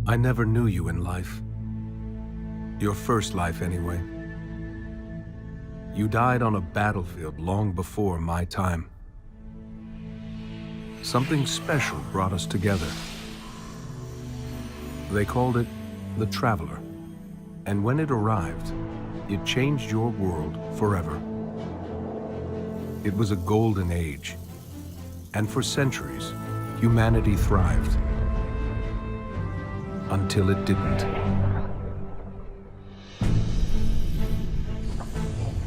I never knew you in life. Your first life, anyway. You died on a battlefield long before my time. Something special brought us together. They called it the Traveler. And when it arrived, it changed your world forever. It was a golden age. And for centuries, humanity thrived. Until it didn't.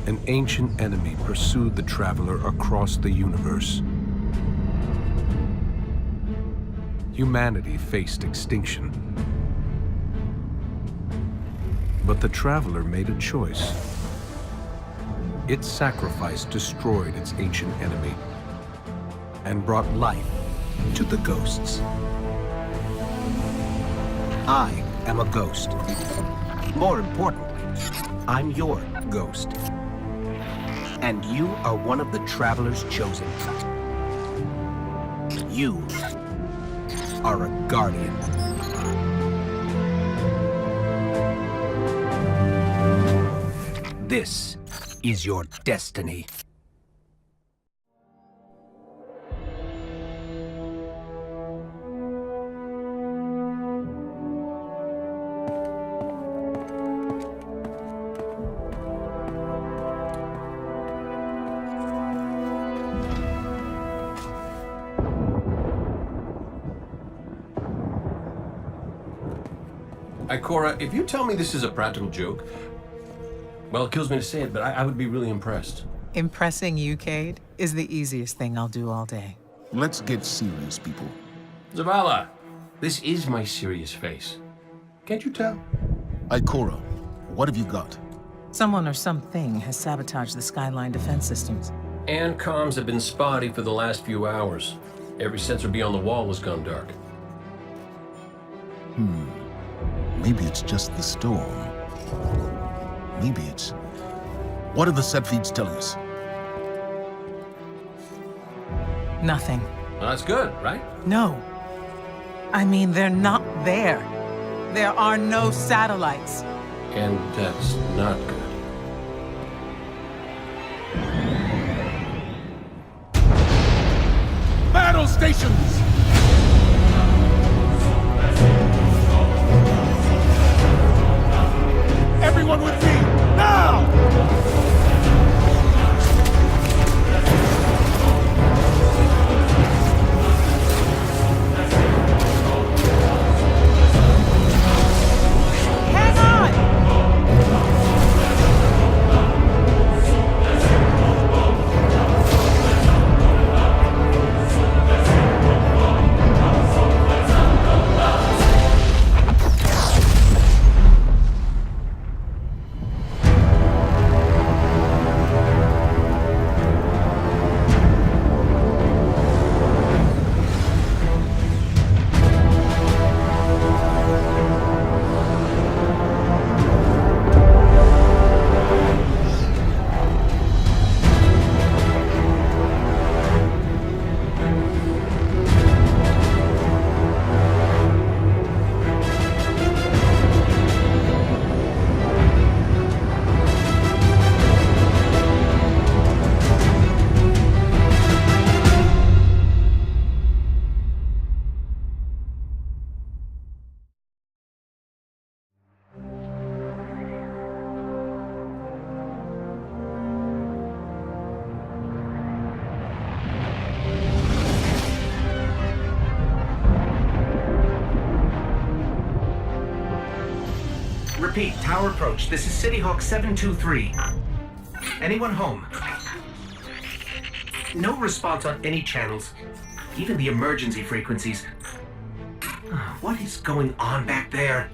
An ancient enemy pursued the Traveler across the universe. Humanity faced extinction. But the Traveler made a choice. Its sacrifice destroyed its ancient enemy and brought life to the ghosts. I am a ghost. More importantly, I'm your ghost. And you are one of the Traveler's chosen. You are a guardian. This is your destiny. Ikora, if you tell me this is a practical joke, well, it kills me to say it, but I would be really impressed. Impressing you, Cade, is the easiest thing I'll do all day. Let's get serious, people. Zavala, this is my serious face. Can't you tell? Ikora, what have you got? Someone or something has sabotaged the Skyline defense systems. And comms have been spotty for the last few hours. Every sensor beyond the wall has gone dark. Maybe it's just the storm. Maybe it's... What are the set feeds telling us? Nothing. Well, that's good, right? No. I mean, they're not there. There are no satellites. And that's not good. Battle stations! Everyone with me, now! Hang on! Repeat, tower approach. This is City Hawk 723. Anyone home? No response on any channels, even the emergency frequencies. What is going on back there?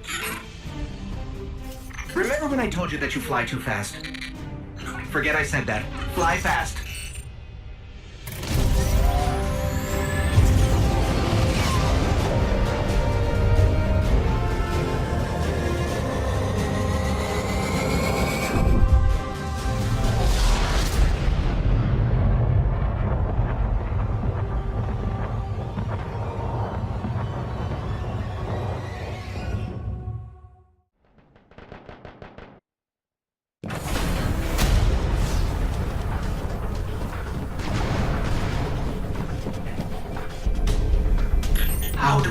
Remember when I told you that you fly too fast? Forget I said that. Fly fast.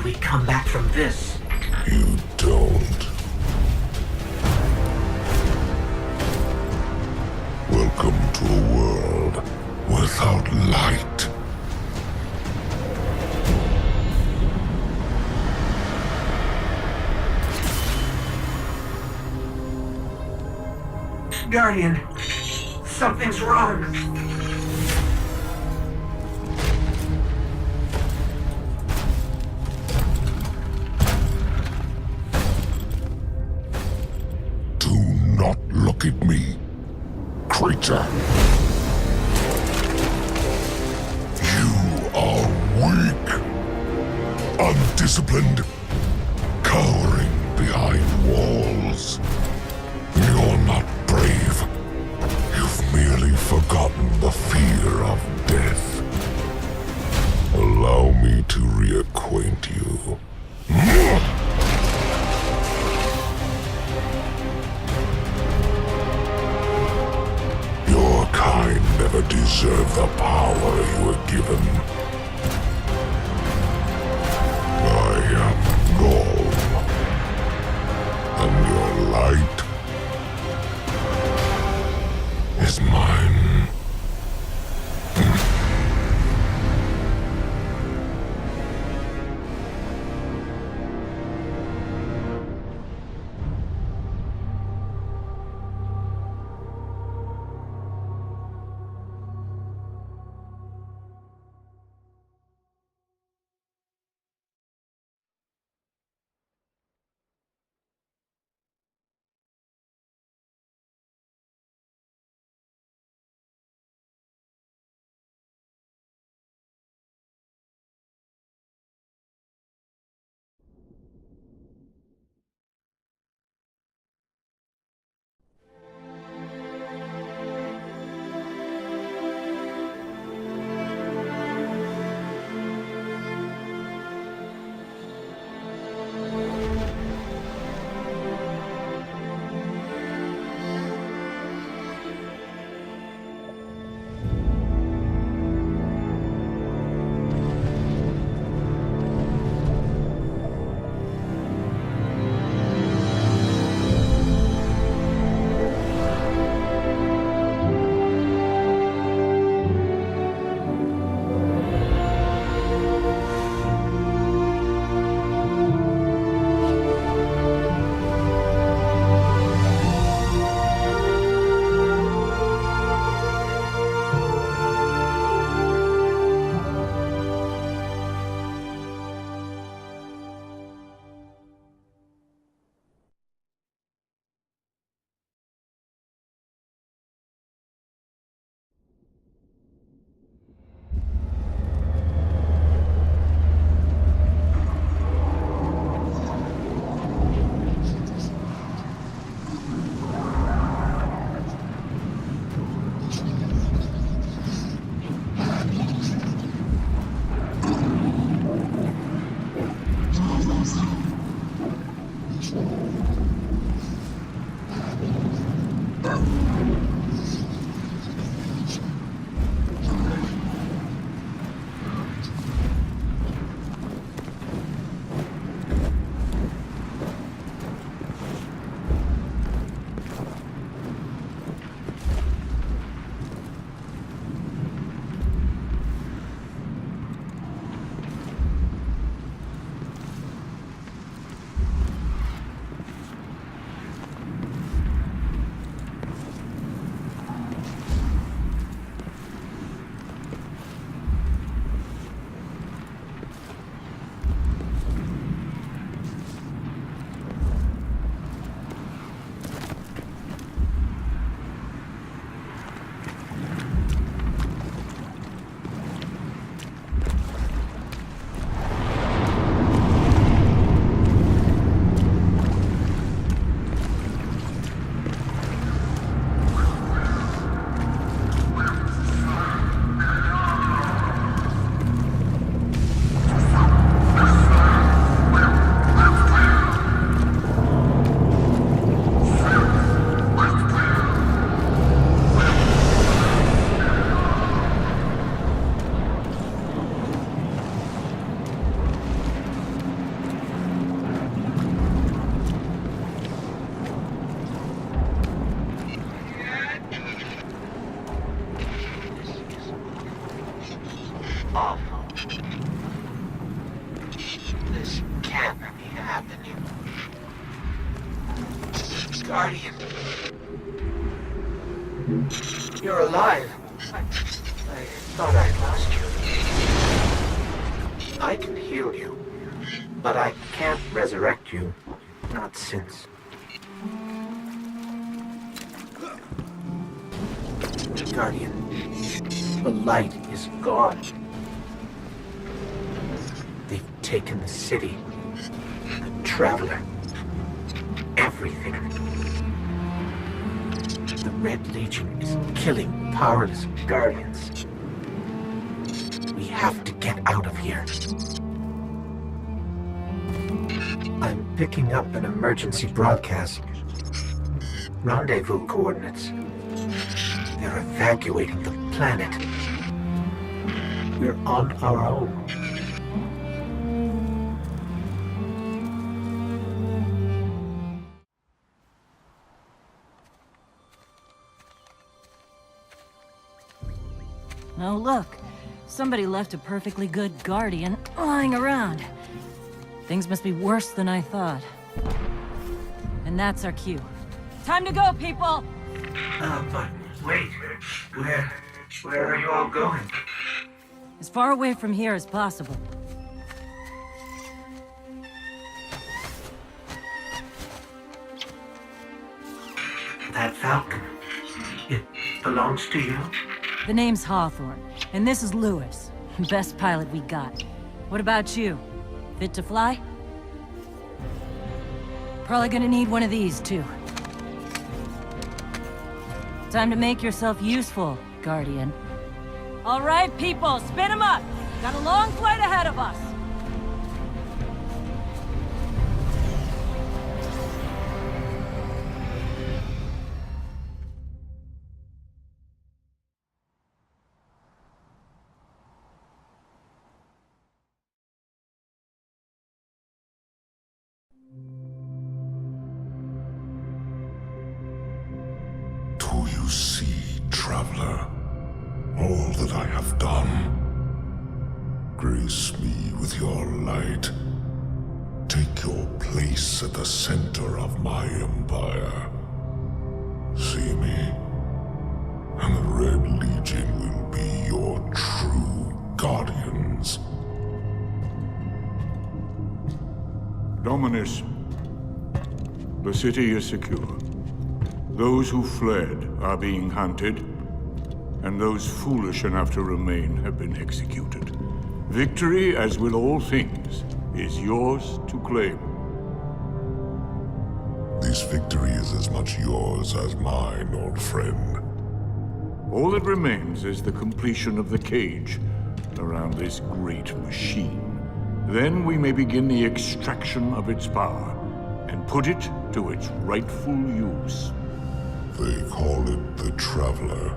do we come back from this? You don't. Welcome to a world without light. Guardian, something's wrong. Do not look at me, creature. You are weak, undisciplined, cowering behind walls. You're not brave. You've merely forgotten the fear of death. Allow me to reacquaint you. Your kind never deserved the power you were given. I am Nuln, and your light is mine. Guardian. You're alive. I thought I'd lost you. I can heal you, but I can't resurrect you. Not since. Guardian, the light is gone. They've taken the city, the Traveler, everything. The Red Legion is killing powerless Guardians. We have to get out of here. I'm picking up an emergency broadcast. Rendezvous coordinates. They're evacuating the planet. We're on our own. Oh, look. Somebody left a perfectly good Guardian lying around. Things must be worse than I thought. And that's our cue. Time to go, people! But wait. Where are you all going? As far away from here as possible. That Falcon, it belongs to you? The name's Hawthorne, and this is Lewis. Best pilot we got. What about you? Fit to fly? Probably gonna need one of these, too. Time to make yourself useful, Guardian. All right, people, spin 'em up! Got a long flight ahead of us! Do you see, Traveler, all that I have done? Grace me with your light. Take your place at the center of my empire. See me, and the Red Legion will be your true guardians. Dominus, the city is secure. Those who fled are being hunted, and those foolish enough to remain have been executed. Victory, as with all things, is yours to claim. This victory is as much yours as mine, old friend. All that remains is the completion of the cage around this great machine. Then we may begin the extraction of its power and put it to its rightful use. They call it the Traveler.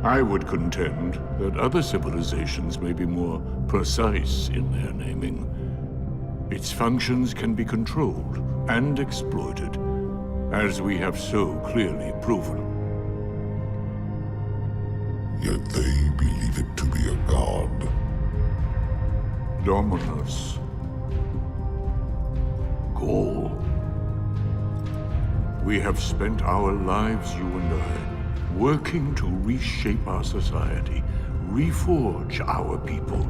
I would contend that other civilizations may be more precise in their naming. Its functions can be controlled and exploited, as we have so clearly proven. Yet they believe it to be a god. Dominus. Gaul. We have spent our lives, you and I, working to reshape our society, reforge our people,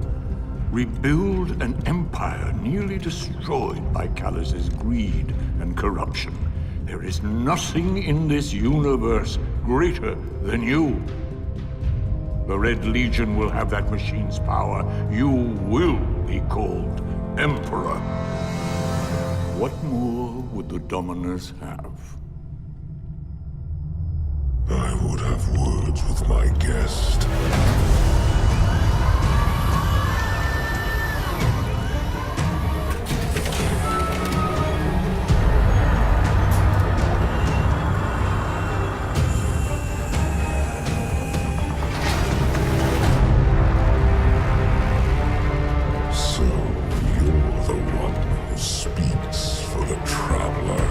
rebuild an empire nearly destroyed by Callus's greed and corruption. There is nothing in this universe greater than you. The Red Legion will have that machine's power. You will be called Emperor. What more would the Dominus have? I would have words with my guest. So you're the one who speaks for the Traveler.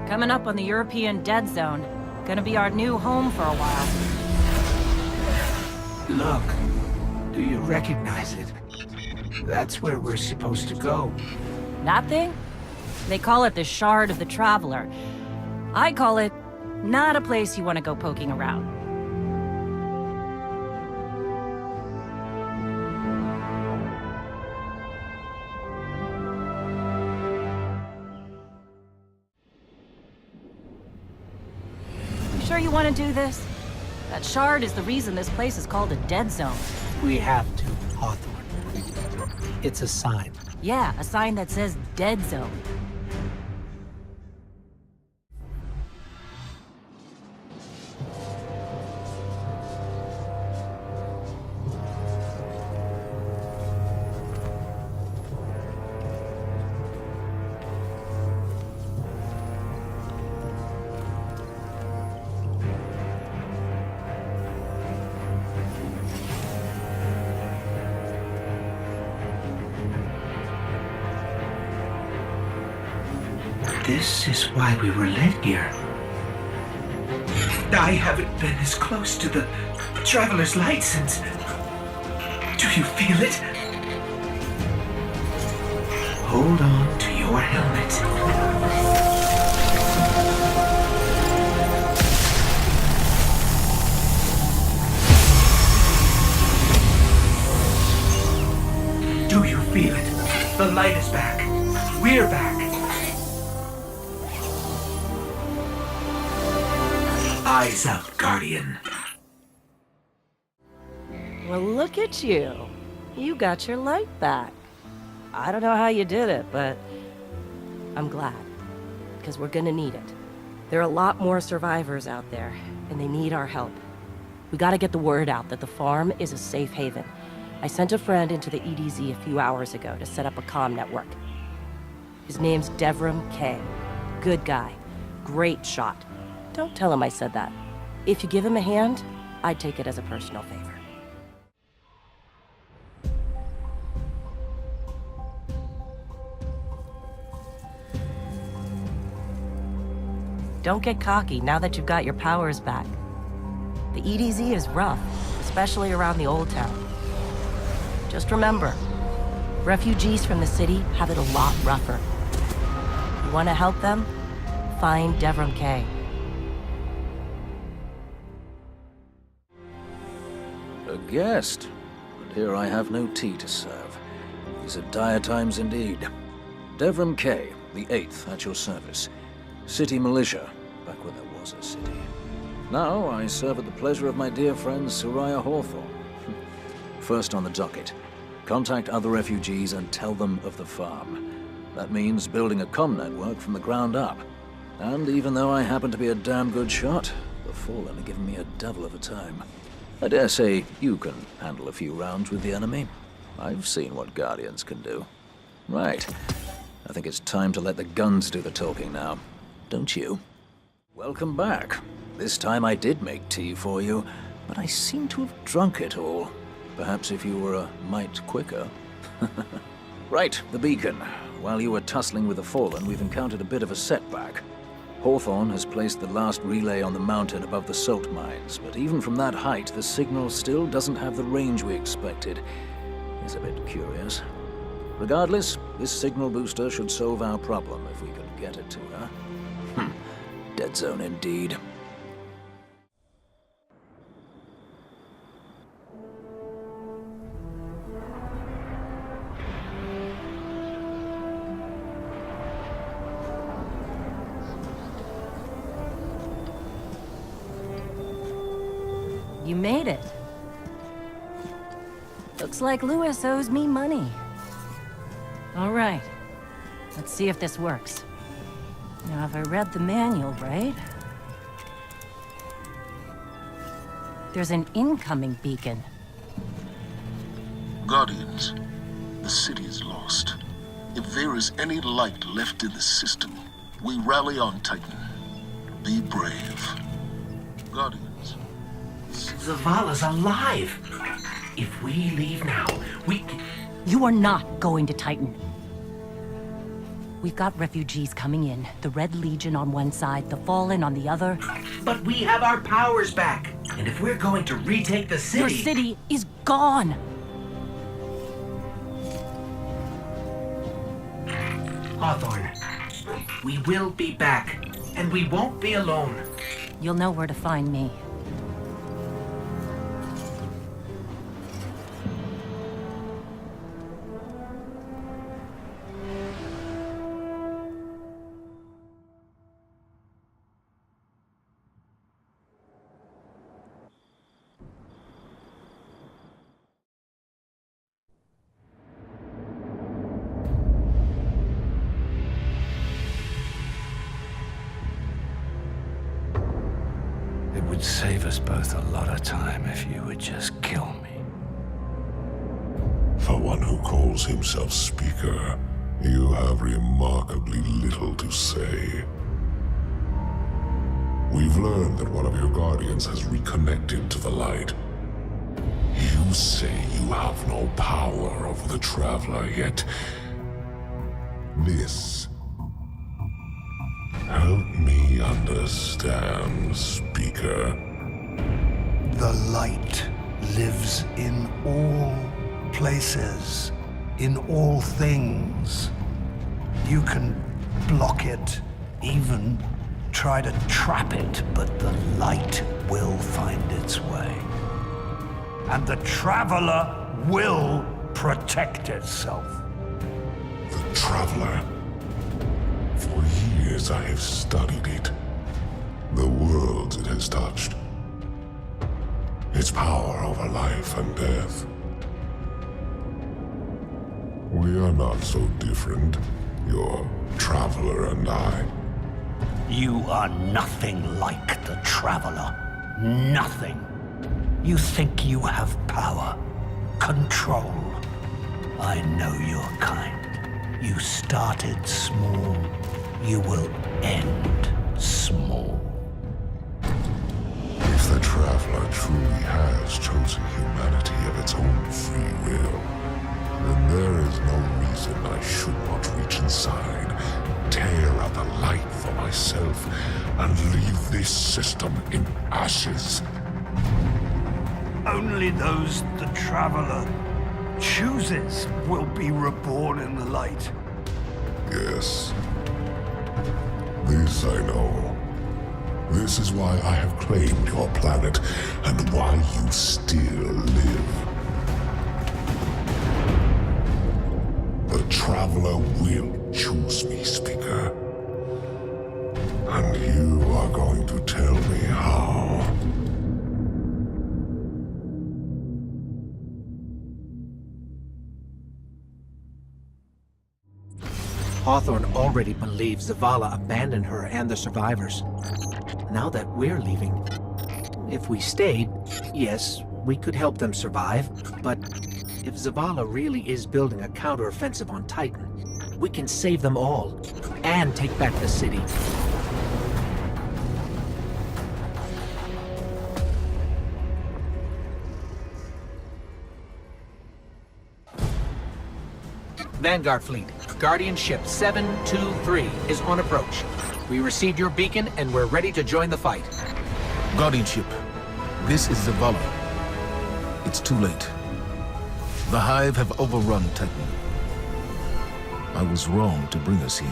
Coming up on the European Dead Zone. Gonna be our new home for a while. Look, do you recognize it? That's where we're supposed to go. That thing? They call it the Shard of the Traveler. I call it not a place you want to go poking around. You sure you want to do this? That shard is the reason this place is called a dead zone. We have to, Hawthorne. It's a sign. Yeah, a sign that says dead zone. This is why we were led here. I haven't been as close to the Traveler's Light since... Do you feel it? Hold on to your helmet. Do you feel it? The light is back. We're back. Eyes up, Guardian. Well, look at you. You got your light back. I don't know how you did it, but I'm glad. Because we're gonna need it. There are a lot more survivors out there, and they need our help. We gotta get the word out that the farm is a safe haven. I sent a friend into the EDZ a few hours ago to set up a comm network. His name's Devrim Kay. Good guy. Great shot. Don't tell him I said that. If you give him a hand, I'd take it as a personal favor. Don't get cocky now that you've got your powers back. The EDZ is rough, especially around the Old Town. Just remember, refugees from the city have it a lot rougher. You want to help them? Find Devrim Kay. A guest, and here I have no tea to serve. These are dire times indeed. Devrim Kay, the 8th, at your service. City militia, back when there was a city. Now I serve at the pleasure of my dear friend Soraya Hawthorne. First on the docket, contact other refugees and tell them of the farm. That means building a comm network from the ground up. And even though I happen to be a damn good shot, the Fallen are giving me a devil of a time. I dare say you can handle a few rounds with the enemy. I've seen what Guardians can do. Right. I think it's time to let the guns do the talking now. Don't you? Welcome back. This time I did make tea for you, but I seem to have drunk it all. Perhaps if you were a mite quicker. Right, the beacon. While you were tussling with the Fallen, we've encountered a bit of a setback. Hawthorne has placed the last relay on the mountain above the salt mines, but even from that height, the signal still doesn't have the range we expected. It's a bit curious. Regardless, this signal booster should solve our problem if we can get it to her. Dead zone indeed. You made it. Looks like Louis owes me money. All right. Let's see if this works. Now, have I read the manual right? There's an incoming beacon. Guardians, the city is lost. If there is any light left in the system, we rally on Titan. Be brave. Guardians. Zavala's alive. If we leave now, we can... You are not going to Titan. We've got refugees coming in. The Red Legion on one side, the Fallen on the other. But we have our powers back. And if we're going to retake the city... Your city is gone! Hawthorne, we will be back. And we won't be alone. You'll know where to find me. It would save us both a lot of time if you would just kill me. For one who calls himself Speaker, you have remarkably little to say. We've learned that one of your Guardians has reconnected to the light. You say you have no power over the Traveler, yet... this... help me understand, Speaker. The light lives in all places, in all things. You can block it, even try to trap it, but the light will find its way. And the Traveler will protect itself. The Traveler. For years I have studied it. The worlds it has touched. Its power over life and death. We are not so different, your Traveler and I. You are nothing like the Traveler. Nothing. You think you have power, control. I know your kind. You started small. You will end small. If the Traveler truly has chosen humanity of its own free will, then there is no reason I should not reach inside, tear out the light for myself, and leave this system in ashes. Only those the Traveler chooses will be reborn in the light. Yes. This I know. This is why I have claimed your planet, and why you still live. The Traveler will choose me, Speaker. And you are going to tell me how. Hawthorne already believes Zavala abandoned her and the survivors. Now that we're leaving, if we stayed, yes, we could help them survive, but if Zavala really is building a counteroffensive on Titan, we can save them all and take back the city. Vanguard Fleet, Guardian Ship 723 is on approach. We received your beacon and we're ready to join the fight. Guardian ship, this is Zavala. It's too late. The Hive have overrun Titan. I was wrong to bring us here.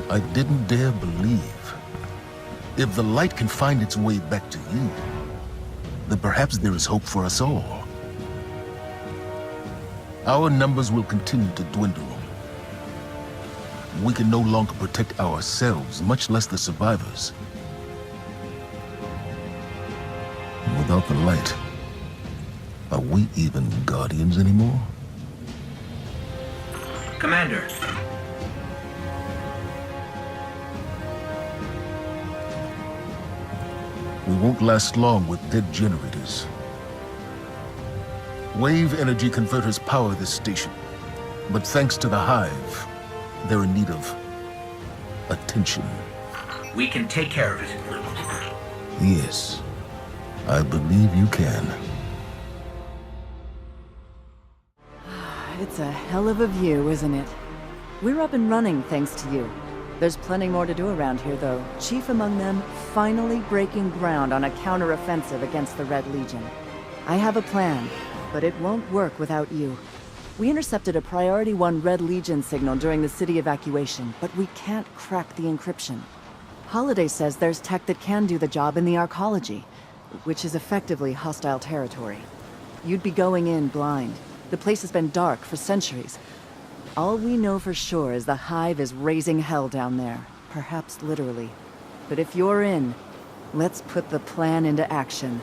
I didn't dare believe. If the light can find its way back to you, then perhaps there is hope for us all. Our numbers will continue to dwindle. We can no longer protect ourselves, much less the survivors. And without the light, are we even Guardians anymore? Commander. We won't last long with dead generators. Wave energy converters power this station. But thanks to the Hive, they're in need of attention. We can take care of it. Yes, I believe you can. It's a hell of a view, isn't it? We're up and running thanks to you. There's plenty more to do around here, though. Chief among them, finally breaking ground on a counter-offensive against the Red Legion. I have a plan, but it won't work without you. We intercepted a Priority 1 Red Legion signal during the city evacuation, but we can't crack the encryption. Holiday says there's tech that can do the job in the Arcology, which is effectively hostile territory. You'd be going in blind. The place has been dark for centuries. All we know for sure is the Hive is raising hell down there, perhaps literally. But if you're in, let's put the plan into action.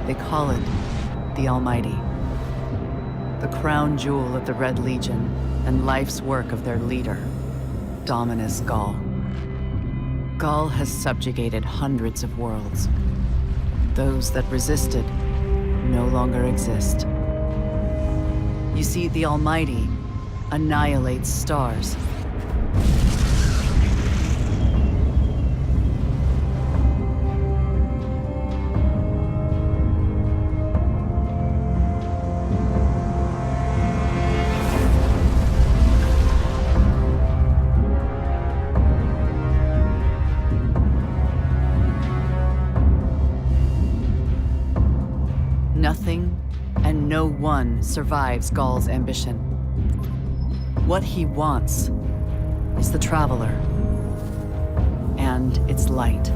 They call it the Almighty. The crown jewel of the Red Legion and life's work of their leader, Dominus Ghaul. Ghaul has subjugated hundreds of worlds. Those that resisted no longer exist. You see, the Almighty annihilates stars. Nothing and no one survives Ghaul's ambition. What he wants is the Traveler and its light.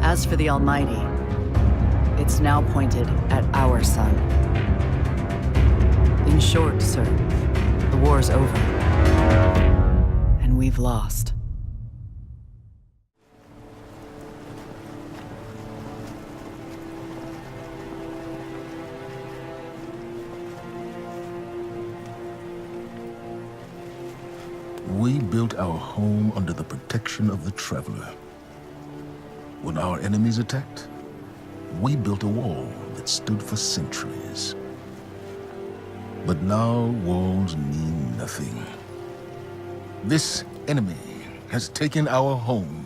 As for the Almighty, it's now pointed at our sun. In short, sir, the war's over, and we've lost. We built our home under the protection of the Traveler. When our enemies attacked, we built a wall that stood for centuries. But now walls mean nothing. This enemy has taken our home,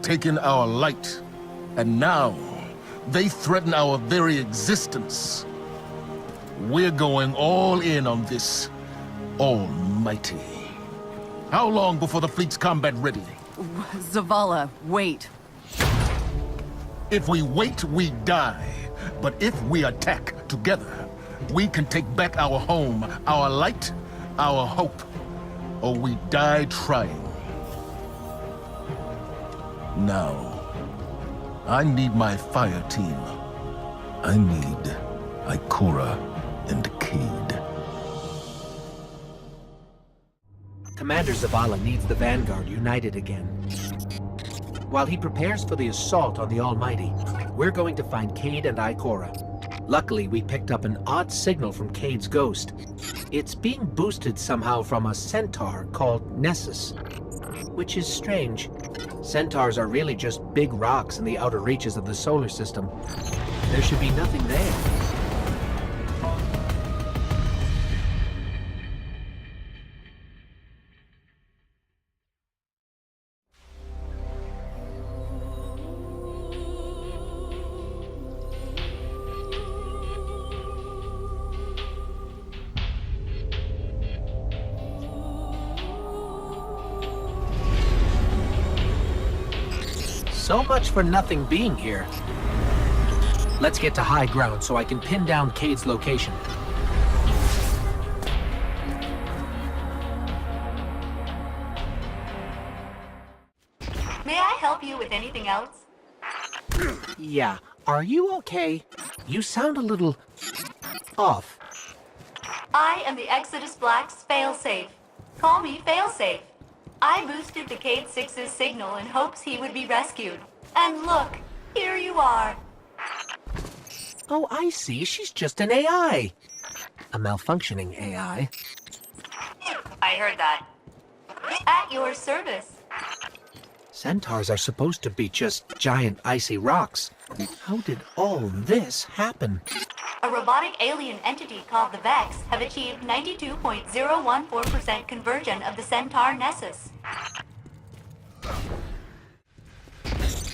taken our light, and now they threaten our very existence. We're going all in on this Almighty. How long before the fleet's combat ready? Zavala, wait. If we wait, we die. But if we attack together, we can take back our home, our light, our hope. Or we die trying. Now, I need my fire team. I need Ikora and Cayde. Commander Zavala needs the Vanguard united again. While he prepares for the assault on the Almighty, we're going to find Cayde and Ikora. Luckily, we picked up an odd signal from Cayde's ghost. It's being boosted somehow from a centaur called Nessus, which is strange. Centaurs are really just big rocks in the outer reaches of the solar system. There should be nothing there. So much for nothing being here. Let's get to high ground so I can pin down Cade's location. May I help you with anything else? Yeah, are you okay? You sound a little off. I am the Exodus Black's failsafe. Call me Failsafe. I boosted the Cade 6's signal in hopes he would be rescued. And look, here you are. Oh, I see. She's just an AI. A malfunctioning AI. I heard that. At your service. Centaurs are supposed to be just giant icy rocks. How did all this happen? A robotic alien entity called the Vex have achieved 92.014% conversion of the Centaur Nessus.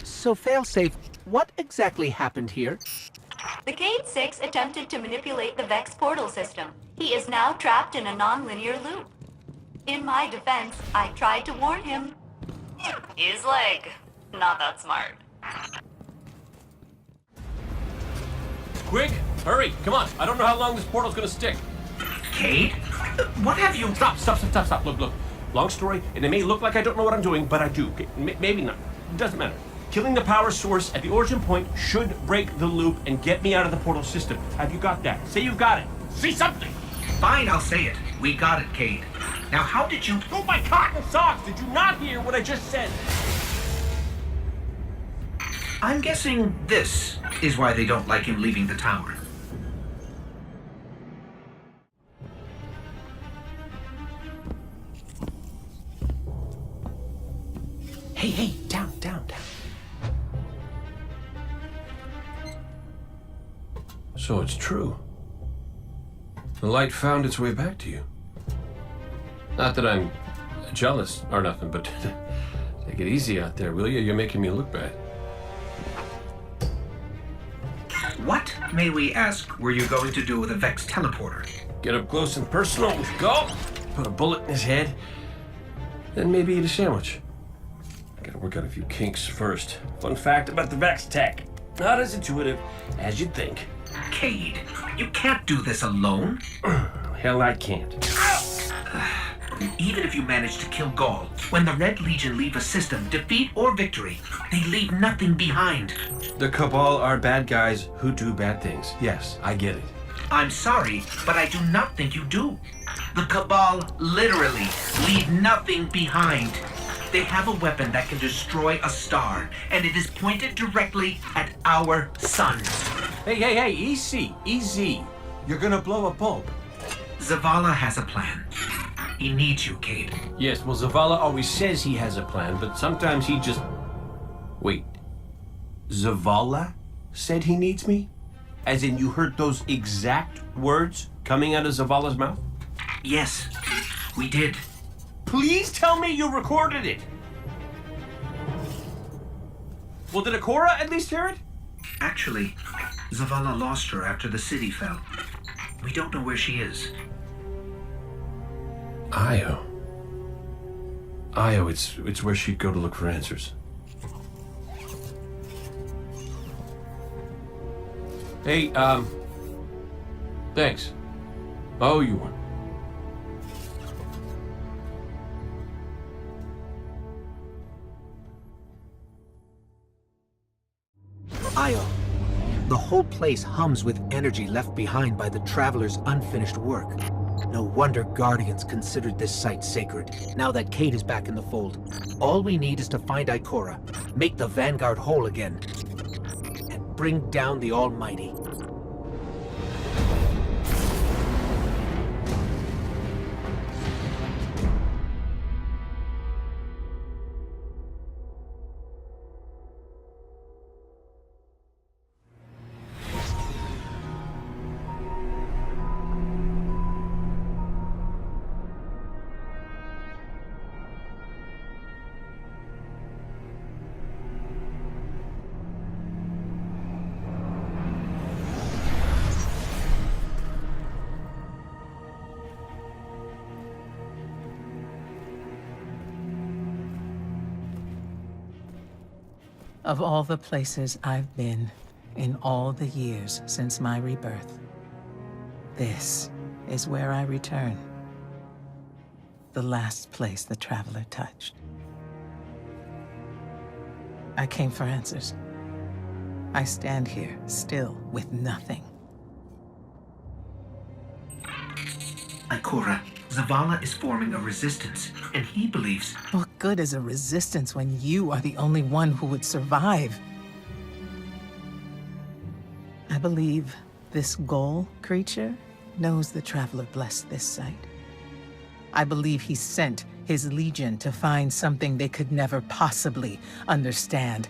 So, Failsafe, what exactly happened here? The Cade 6 attempted to manipulate the Vex portal system. He is now trapped in a non-linear loop. In my defense, I tried to warn him. His leg. Not that smart. Quick, hurry, come on. I don't know how long this portal's gonna stick. Cade? What have you... Stop. Look. Long story, and it may look like I don't know what I'm doing, but I do. Okay, maybe not. It doesn't matter. Killing the power source at the origin point should break the loop and get me out of the portal system. Have you got that? Say you've got it. Say something. Fine, I'll say it. We got it, Cade. Now, how did you... Oh, my cotton socks! Did you not hear what I just said? I'm guessing this is why they don't like him leaving the tower. Hey, down. So it's true. The light found its way back to you. Not that I'm jealous or nothing, but take it easy out there, will you? You're making me look bad. What, may we ask, were you going to do with a Vex teleporter? Get up close and personal with Go. Put a bullet in his head. Then maybe eat a sandwich. Gotta work out a few kinks first. Fun fact about the Vex tech. Not as intuitive as you'd think. Cade, you can't do this alone. Hell, I can't. Even if you manage to kill Gaul, when the Red Legion leave a system, defeat or victory, they leave nothing behind. The Cabal are bad guys who do bad things. Yes, I get it. I'm sorry, but I do not think you do. The Cabal literally leave nothing behind. They have a weapon that can destroy a star, and it is pointed directly at our suns. Hey, easy. You're gonna blow a bulb. Zavala has a plan. He needs you, Cade. Yes, well, Zavala always says he has a plan, but sometimes he just... Wait. Zavala said he needs me? As in you heard those exact words coming out of Zavala's mouth? Yes, we did. Please tell me you recorded it! Well, did Ikora at least hear it? Actually, Zavala lost her after the city fell. We don't know where she is. Io, it's where she'd go to look for answers. Hey, thanks. Oh, you won. Io, the whole place hums with energy left behind by the Traveler's unfinished work. No wonder Guardians considered this site sacred, now that Cade is back in the fold. All we need is to find Ikora, make the Vanguard whole again, and bring down the Almighty. Of all the places I've been in all the years since my rebirth, this is where I return. The last place the Traveler touched. I came for answers. I stand here, still, with nothing. Ikora, Zavala is forming a resistance, and he believes... What good is a resistance when you are the only one who would survive? I believe this Ghoul creature knows the Traveler blessed this site. I believe he sent his legion to find something they could never possibly understand.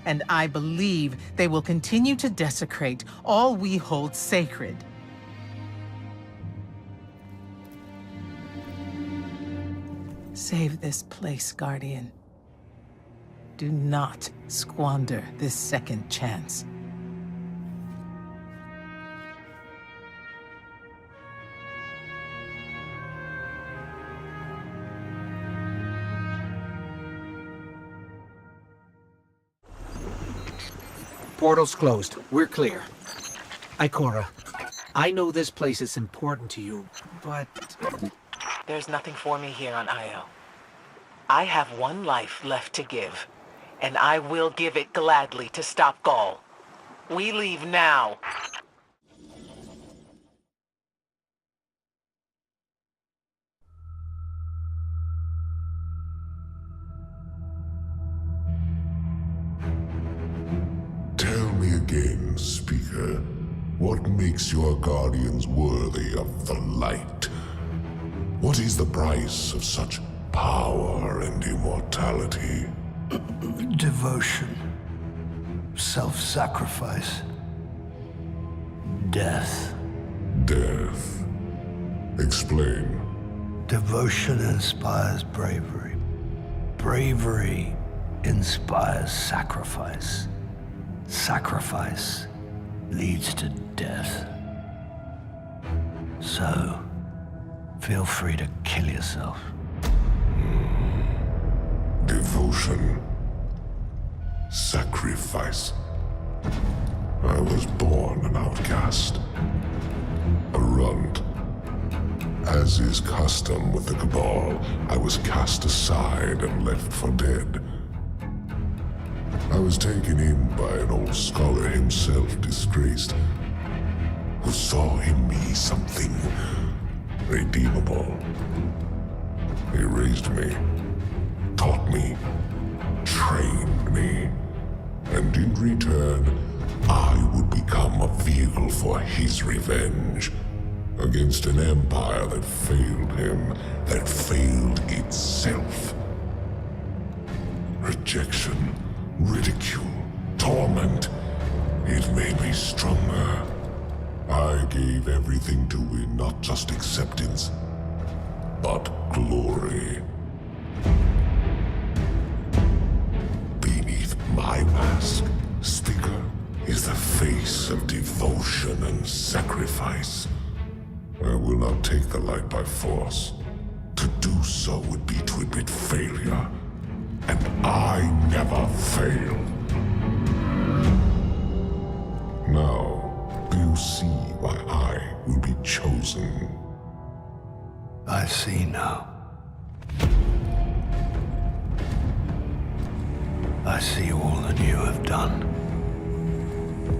And I believe they will continue to desecrate all we hold sacred. Save this place, Guardian. Do not squander this second chance. Portal's closed. We're clear. Ikora, I know this place is important to you, but... There's nothing for me here on Io. I have one life left to give, and I will give it gladly to stop Ghaul. We leave now. Tell me again, Speaker, what makes your guardians worthy of the light? What is the price of such power and immortality? Devotion. Self-sacrifice. Death. Death. Explain. Devotion inspires bravery. Bravery inspires sacrifice. Sacrifice leads to death. So, feel free to kill yourself. Devotion. Sacrifice. I was born an outcast. A runt. As is custom with the Cabal, I was cast aside and left for dead. I was taken in by an old scholar himself, disgraced, who saw in me something redeemable. He raised me, taught me, trained me, and in return, I would become a vehicle for his revenge against an empire that failed him, that failed itself. Rejection, ridicule, torment. It made me stronger. I gave everything to win not just acceptance, but glory. Beneath my mask, Speaker, is the face of devotion and sacrifice. I will not take the light by force. To do so would be to admit failure. And I never fail. Now, do you see why I will be chosen? I see now. I see all that you have done.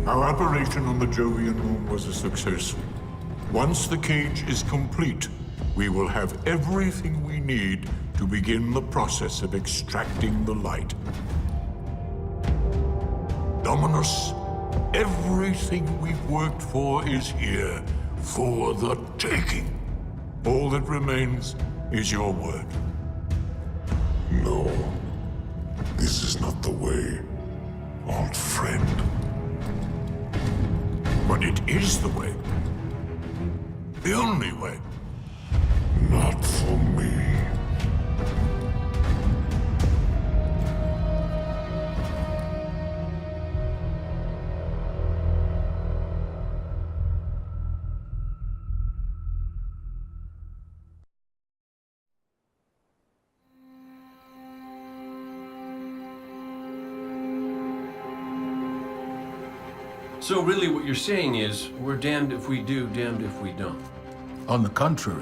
Our operation on the Jovian moon was a success. Once the cage is complete, we will have everything we need to begin the process of extracting the light. Dominus, everything we've worked for is here, for the taking. All that remains is your word. No, this is not the way, old friend. But it is the way. The only way. Not for me. So really what you're saying is, we're damned if we do, damned if we don't. On the contrary,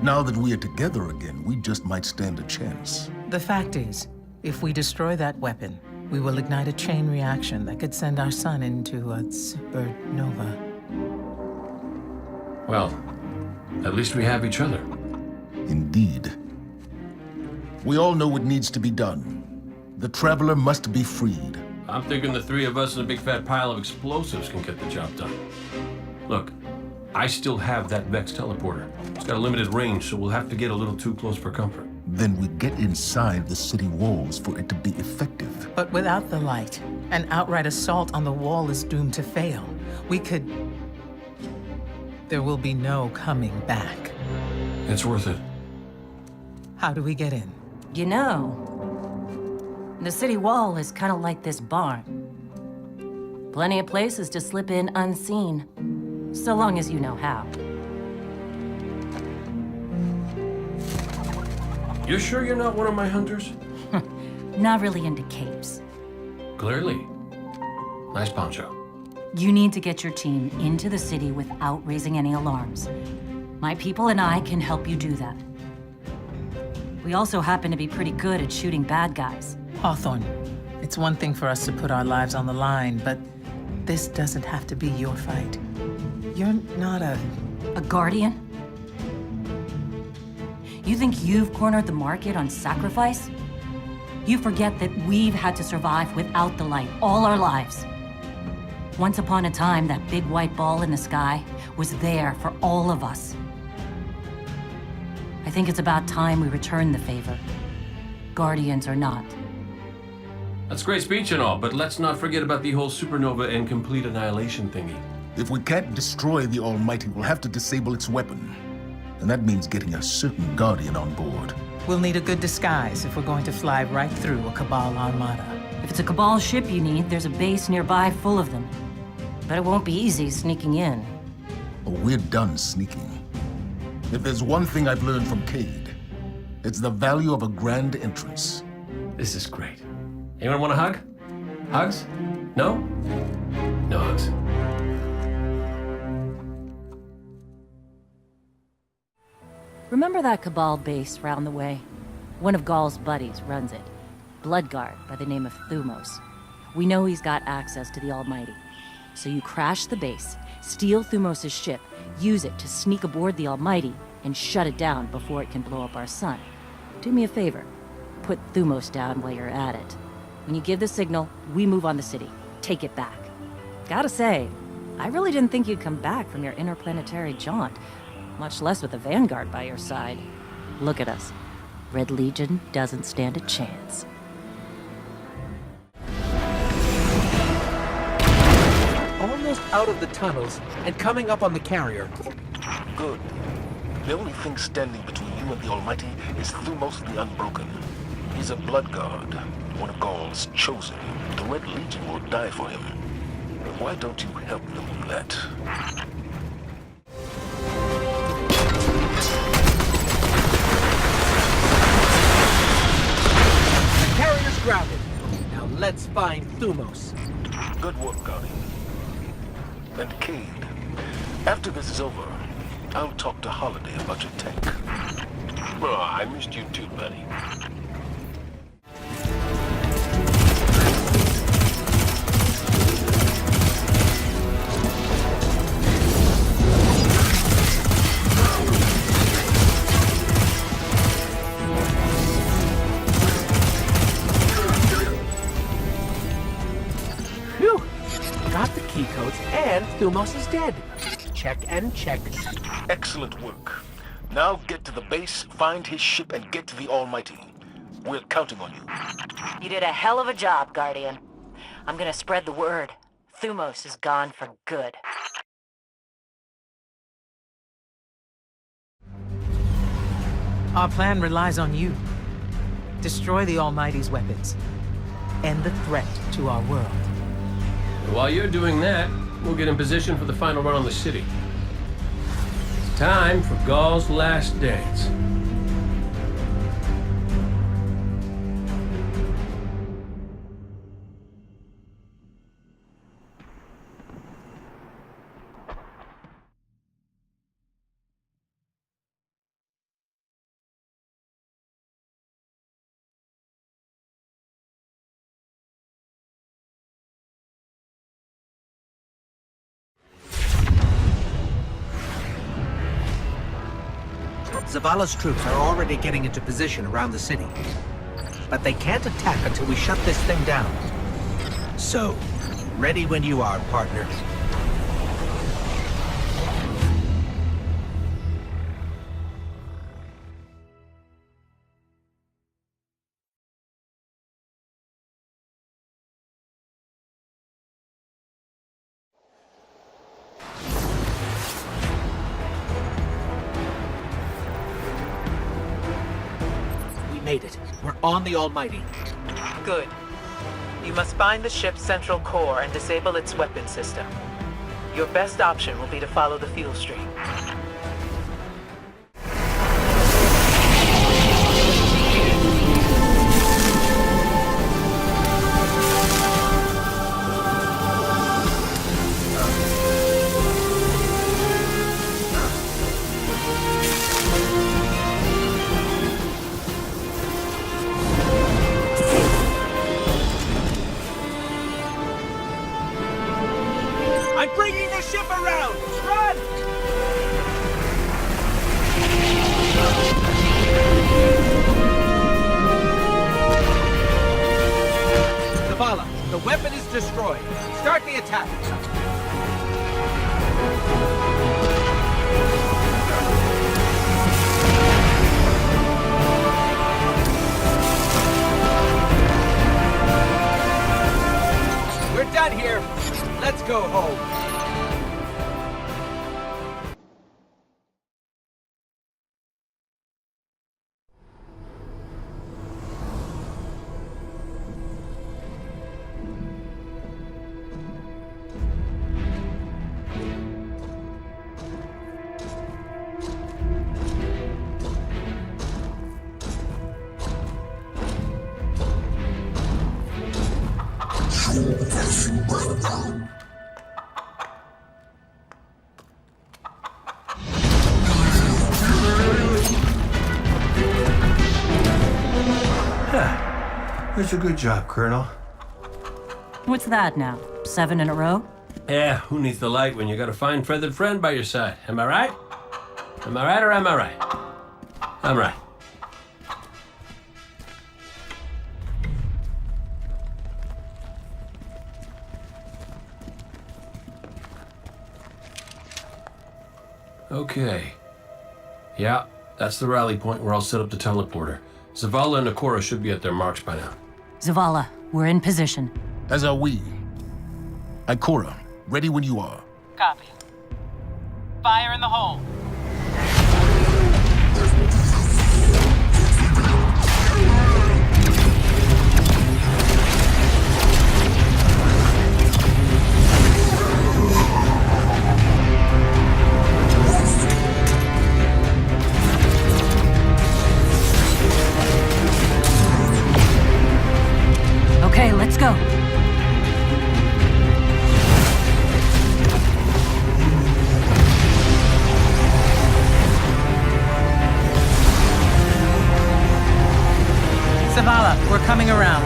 now that we are together again, we just might stand a chance. The fact is, if we destroy that weapon, we will ignite a chain reaction that could send our sun into a supernova. Well, at least we have each other. Indeed. We all know what needs to be done. The Traveler must be freed. I'm thinking the three of us and a big fat pile of explosives can get the job done. Look, I still have that Vex teleporter. It's got a limited range, so we'll have to get a little too close for comfort. Then we get inside the city walls for it to be effective. But without the light, an outright assault on the wall is doomed to fail. We could... There will be no coming back. It's worth it. How do we get in? You know, the city wall is kind of like this barn. Plenty of places to slip in unseen, so long as you know how. You sure you're not one of my hunters? Not really into capes. Clearly. Nice poncho. You need to get your team into the city without raising any alarms. My people and I can help you do that. We also happen to be pretty good at shooting bad guys. Hawthorne, it's one thing for us to put our lives on the line, but this doesn't have to be your fight. You're not a Guardian? You think you've cornered the market on sacrifice? You forget that we've had to survive without the light all our lives. Once upon a time, that big white ball in the sky was there for all of us. I think it's about time we return the favor. Guardians or not. That's a great speech and all, but let's not forget about the whole supernova and complete annihilation thingy. If we can't destroy the Almighty, we'll have to disable its weapon. And that means getting a certain Guardian on board. We'll need a good disguise if we're going to fly right through a Cabal armada. If it's a Cabal ship you need, there's a base nearby full of them. But it won't be easy sneaking in. Oh, we're done sneaking. If there's one thing I've learned from Cade, it's the value of a grand entrance. This is great. Anyone want a hug? Hugs? No? No hugs. Remember that Cabal base round the way? One of Gaul's buddies runs it. Bloodguard by the name of Thumos. We know he's got access to the Almighty. So you crash the base, steal Thumos' ship, use it to sneak aboard the Almighty, and shut it down before it can blow up our sun. Do me a favor. Put Thumos down while you're at it. When you give the signal, we move on the city. Take it back. Gotta say, I really didn't think you'd come back from your interplanetary jaunt, much less with the Vanguard by your side. Look at us. Red Legion doesn't stand a chance. Almost out of the tunnels and coming up on the carrier. Good. The only thing standing between you and the Almighty is Thumos the Unbroken. He's a Bloodguard, one of Gaul's chosen. The Red Legion will die for him. Why don't you help them with that? The carrier's grounded. Now let's find Thumos. Good work, Guardian. And Cade, after this is over, I'll talk to Holiday about your tech. Oh, I missed you too, buddy. Phew! Got the key codes and Thumos is dead. Check and check. Excellent work. Now get to the base, find his ship, and get to the Almighty. We're counting on you. You did a hell of a job, Guardian. I'm gonna spread the word. Thumos is gone for good. Our plan relies on you. Destroy the Almighty's weapons. End the threat to our world. While you're doing that, we'll get in position for the final run on the city. It's time for Gaul's last dance. Zavala's troops are already getting into position around the city. But they can't attack until we shut this thing down. So, ready when you are, partner. We made it. We're on the Almighty. Good. You must find the ship's central core and disable its weapon system. Your best option will be to follow the fuel stream. I'm bringing the ship around! Run! Zavala, the weapon is destroyed. Start the attack. We're done here. Let's go home. That's a good job, Colonel. What's that now? 7 in a row? Yeah, who needs the light when you got a fine feathered friend by your side? Am I right? Am I right or am I right? I'm right. Okay. Yeah, that's the rally point where I'll set up the teleporter. Zavala and Ikora should be at their marks by now. Zavala, we're in position. As are we. Ikora, ready when you are. Copy. Fire in the hole. Okay, let's go. Zavala, we're coming around.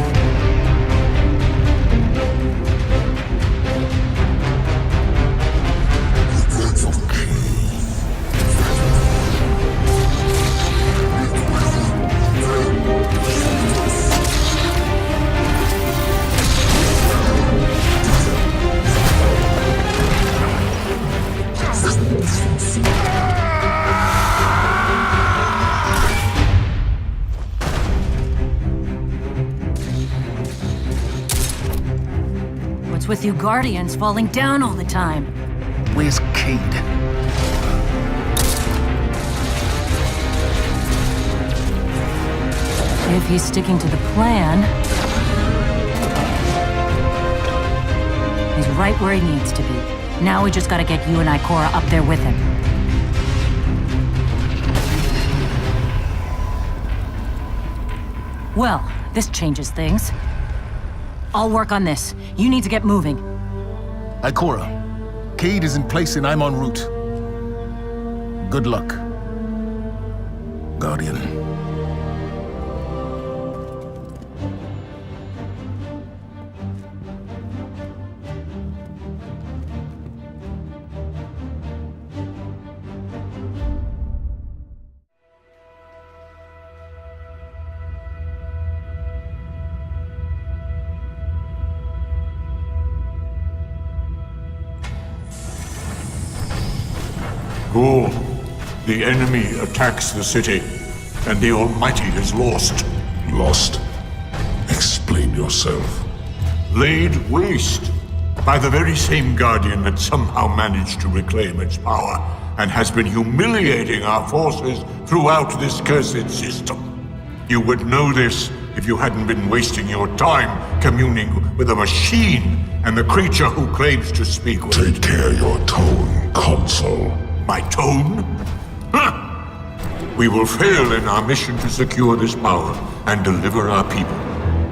What's with you Guardians falling down all the time? Where's Cade? If he's sticking to the plan, he's right where he needs to be. Now we just gotta get you and Ikora up there with him. Well, this changes things. I'll work on this. You need to get moving. Ikora, Cade is in place and I'm en route. Good luck, Guardian. Ghoul, the enemy attacks the city, and the Almighty is lost. Lost? Explain yourself. Laid waste by the very same Guardian that somehow managed to reclaim its power and has been humiliating our forces throughout this cursed system. You would know this if you hadn't been wasting your time communing with a machine and the creature who claims to speak with... Take care your tone, Consul. My tone? Huh! We will fail in our mission to secure this power and deliver our people.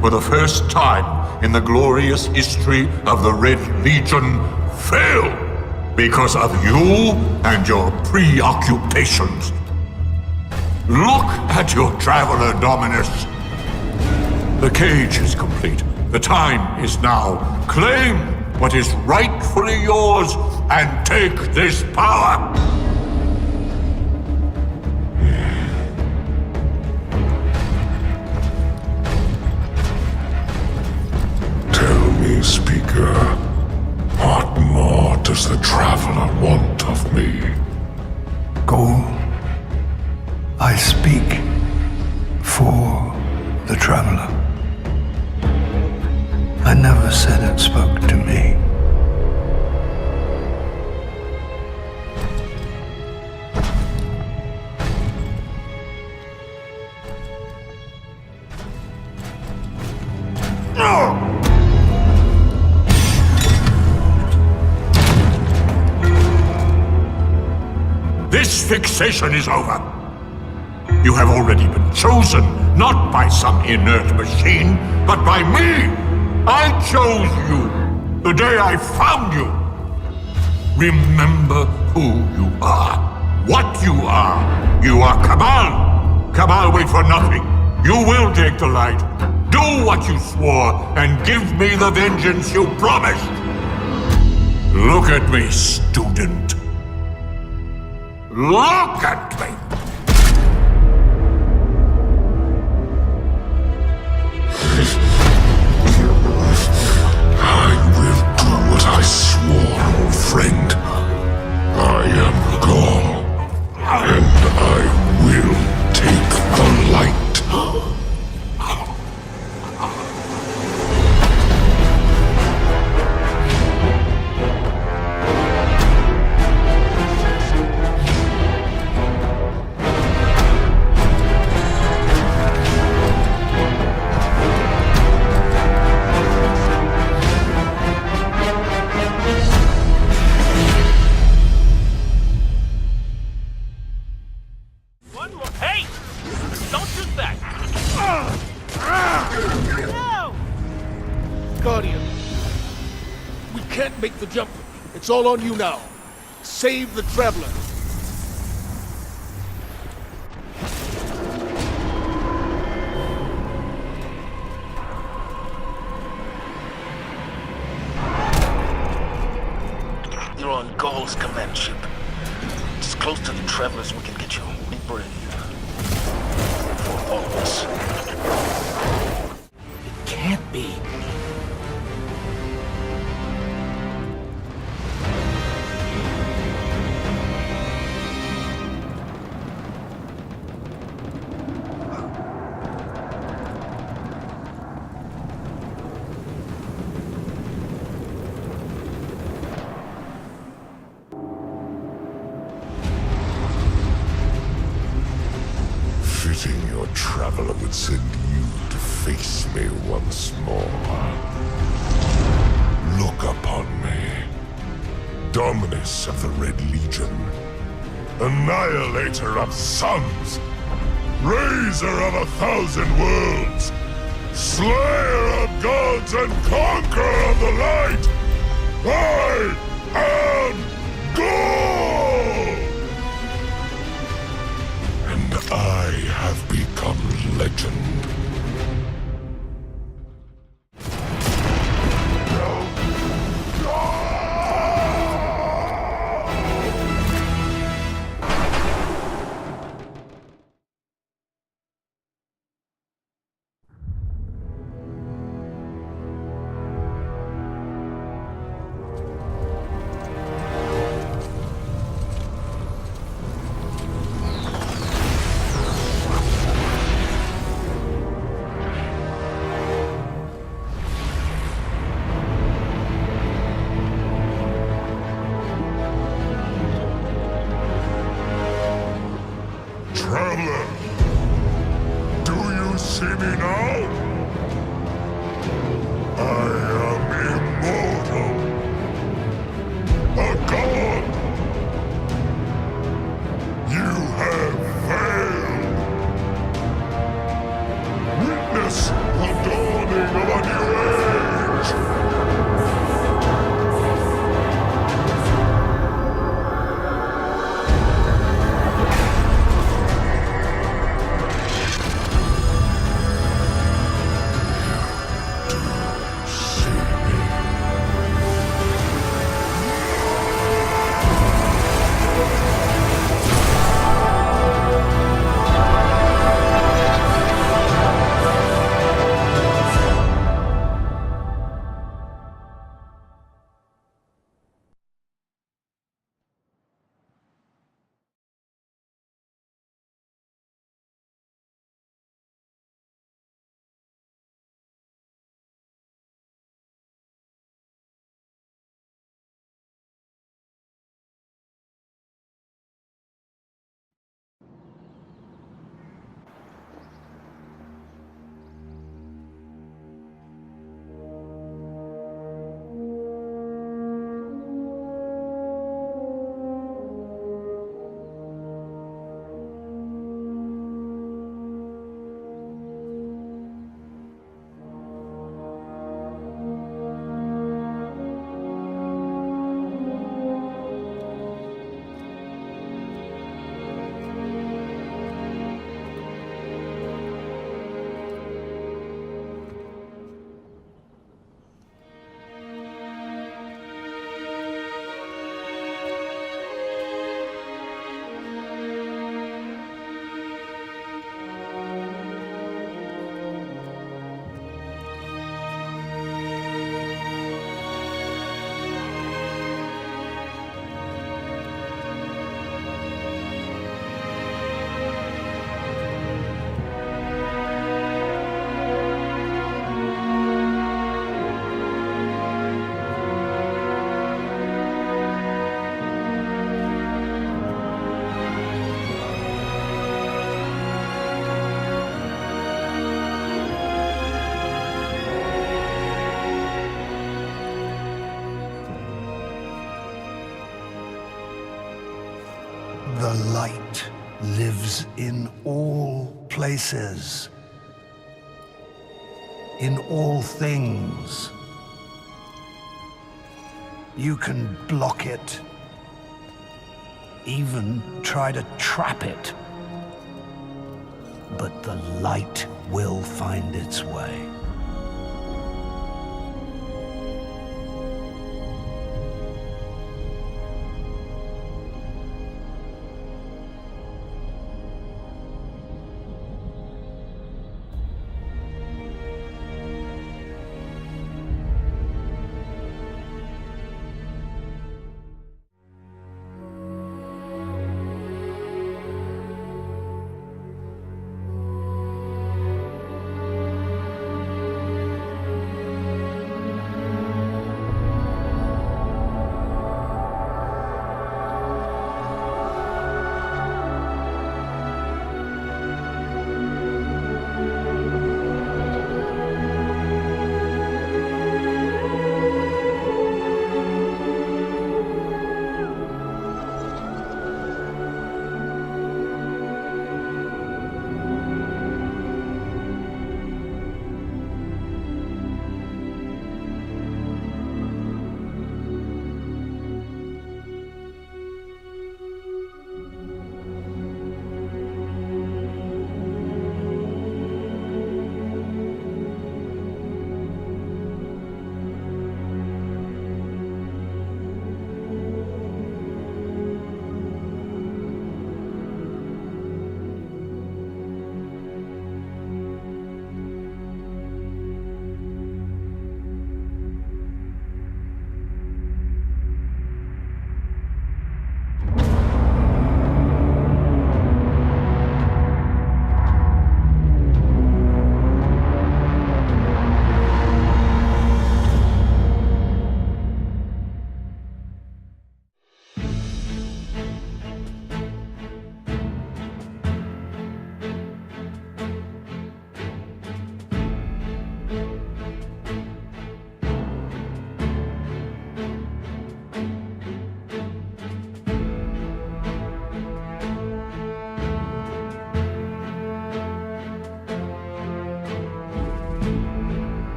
For the first time in the glorious history of the Red Legion, fail because of you and your preoccupations. Look at your Traveler, Dominus. The cage is complete. The time is now. Claim what is rightfully yours and take this power. Tell me, Speaker, what more does the Traveler want of me? Ghoul, I speak for the Traveler. I never said it spoke to me. This fixation is over. You have already been chosen, not by some inert machine, but by me. I chose you the day I found you. Remember who you are, what you are. You are Cabal. Cabal wait for nothing. You will take the light. Do what you swore and give me the vengeance you promised. Look at me, student. Look at me! I will do what I swore, old friend. I am Gaul, and I will take the light. Guardian, we can't make the jump. It's all on you now. Save the Traveler. You're on Gaul's command ship. It's close to the Travelers we can get you. Be brave. For all of us. It can't be. Fitting your Traveler would send you to face me once more. Look upon me. Dominus of the Red Legion. Annihilator of suns. Raiser of 1,000 worlds. Slayer of gods and conqueror of the light. I am Gaul! And I have become legend. The light lives in all places. In all things. You can block it. Even try to trap it. But the light will find its way.